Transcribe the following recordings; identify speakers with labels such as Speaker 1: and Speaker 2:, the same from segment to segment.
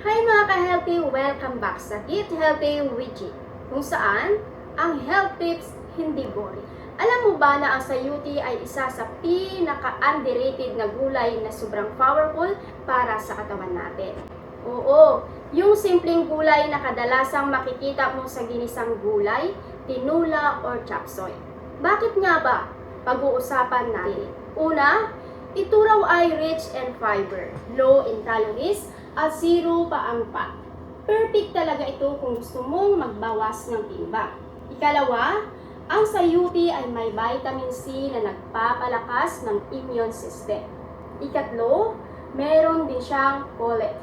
Speaker 1: Hi mga ka-healthy! Welcome back sa Eat Healthy with G, kung saan ang health tips hindi boring. Alam mo ba na ang sayuti ay isa sa pinaka-underrated na gulay na sobrang powerful para sa katawan natin? Oo, yung simpleng gulay na kadalasang makikita mo sa ginisang gulay, tinula or chop suey. Bakit nga ba? Pag-uusapan natin. Una, ito raw ay rich in fiber, low in calories, at zero pa ang fat. Perfect talaga ito kung gusto mong magbawas ng timbang. Ikalawa, ang sayuti ay may vitamin C na nagpapalakas ng immune system. Ikatlo, meron din siyang folate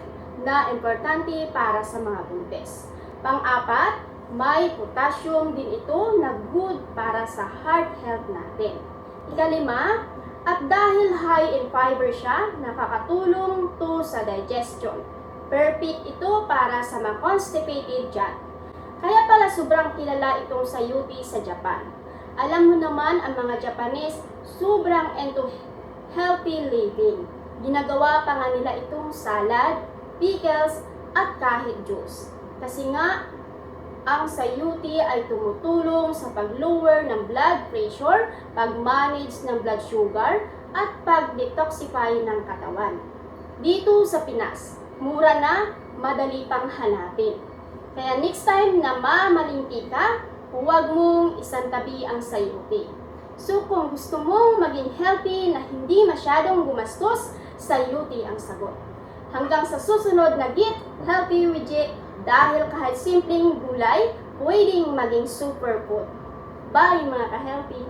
Speaker 1: na importante para sa mga buntis. Pang-apat, may potassium din ito na good para sa heart health natin. Ikalima, at dahil high in fiber siya, nakakatulong to sa digestion. Perfect ito para sa mga constipated dyan. Kaya pala sobrang kilala itong sayuti sa Japan. Alam mo naman ang mga Japanese, sobrang into healthy living. Ginagawa pa nga nila itong salad, pickles, at kahit juice. Kasi nga, ang sayuti ay tumutulong sa pag-lower ng blood pressure, pag-manage ng blood sugar, at pag-detoxify ng katawan. Dito sa Pinas, mura na, madali pang hanapin. Kaya next time na mamalingki ka, huwag mong isantabi ang sayuti. So kung gusto mong maging healthy na hindi masyadong gumastos, sayuti ang sagot. Hanggang sa susunod na Get Healthy with G, dahil kahit simpleng gulay, pwedeng maging superfood. Bye mga ka-healthy!